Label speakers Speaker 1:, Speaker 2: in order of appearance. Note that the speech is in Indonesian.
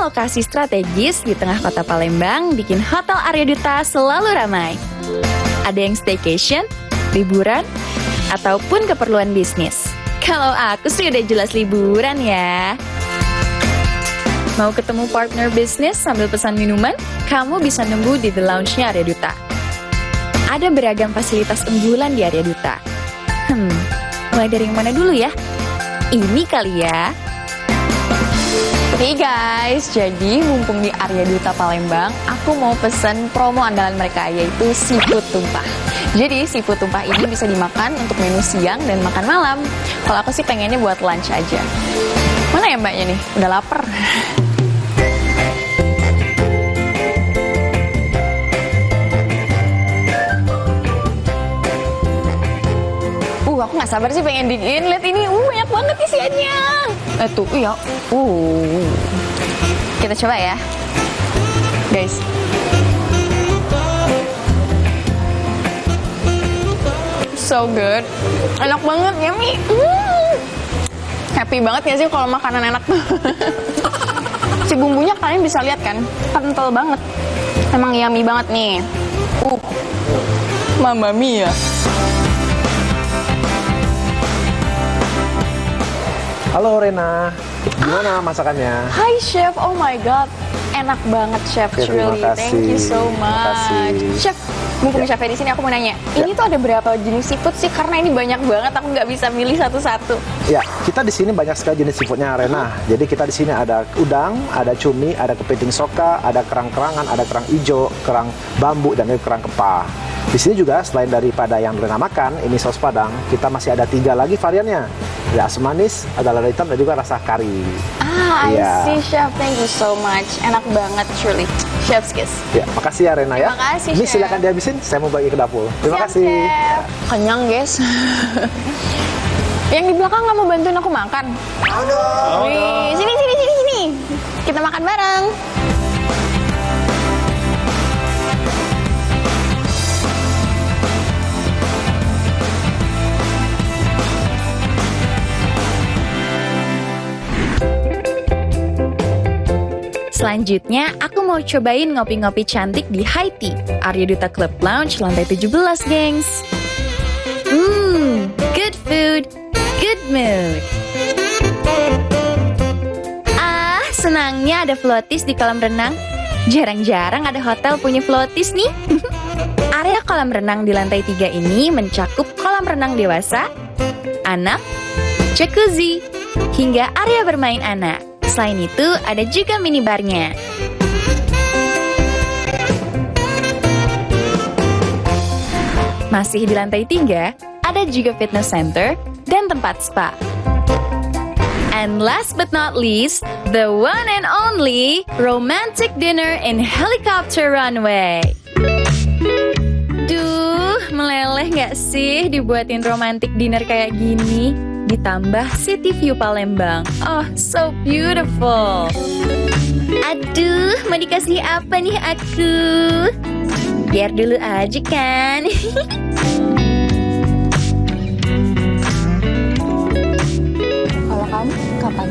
Speaker 1: lokasi strategis di tengah kota Palembang bikin Hotel Arya Duta selalu ramai. Ada yang staycation, liburan, ataupun keperluan bisnis. Kalau aku sih udah jelas liburan ya. Mau ketemu partner bisnis sambil pesan minuman? Kamu bisa nunggu di The Lounge-nya Arya Duta. Ada beragam fasilitas unggulan di Arya Duta. Mulai dari yang mana dulu ya? Ini kali ya. Hey guys, jadi mumpung di Arya Duta Palembang, aku mau pesen promo andalan mereka, yaitu seafood tumpah. Jadi seafood tumpah ini bisa dimakan untuk menu siang dan makan malam. Kalau aku sih pengennya buat lunch aja. Mana ya mbaknya nih? Udah lapar. Aku nggak sabar sih pengen digin. Lihat ini, banyak banget isiannya. Tuh, iya. Kita coba ya, guys. So good, enak banget, yummy. Happy banget ya sih kalau makanan enak. Si bumbunya kalian bisa lihat kan, kental banget. Emang yummy banget nih. Mamma mia.
Speaker 2: Halo Rena, gimana masakannya?
Speaker 1: Hai Chef, oh my god, enak banget Chef,
Speaker 2: Terima
Speaker 1: truly,
Speaker 2: kasih.
Speaker 1: thank you so much. Chef, mumpung Chefnya di sini aku mau nanya, ini tuh ada berapa jenis seafood sih? Karena ini banyak banget, aku nggak bisa milih satu-satu.
Speaker 2: Ya, kita di sini banyak sekali jenis seafoodnya Rena. Jadi kita di sini ada udang, ada cumi, ada kepiting soka, ada kerang-kerangan, ada kerang hijau, kerang bambu, dan kerang kepah. Di sini juga selain daripada yang Rena makan, ini saus padang, kita masih ada 3 lagi variannya. Ya, asam manis, ada lada hitam, dan juga rasa kari.
Speaker 1: I see Chef, thank you so much. Enak banget, truly. Chef's kiss.
Speaker 2: Ya, makasih ya Rena ya.
Speaker 1: Terima kasih,
Speaker 2: Ini
Speaker 1: Chef.
Speaker 2: silakan dihabisin, saya mau bagi ke dapur. Terima
Speaker 1: Siap,
Speaker 2: kasih.
Speaker 1: Chef. Kenyang guys. Yang di belakang nggak mau bantuin aku makan? Wih, sini. Kita makan bareng. Selanjutnya, aku mau cobain ngopi-ngopi cantik di High Tea, Arya Duta Club Lounge, lantai 17, gengs. Good food, good mood. Senangnya ada floaties di kolam renang. Jarang-jarang ada hotel punya floaties nih. Area kolam renang di lantai 3 ini mencakup kolam renang dewasa, anak, jacuzzi, hingga area bermain anak. Selain itu, ada juga minibarnya. Masih di lantai 3, ada juga fitness center dan tempat spa. And last but not least, the one and only romantic dinner in helicopter runway. Duh, meleleh nggak sih dibuatin romantic dinner kayak gini? Ditambah city view Palembang. Oh, so beautiful. Aduh, mau dikasih apa nih aku? Biar dulu aja kan. Kalau kamu kapan?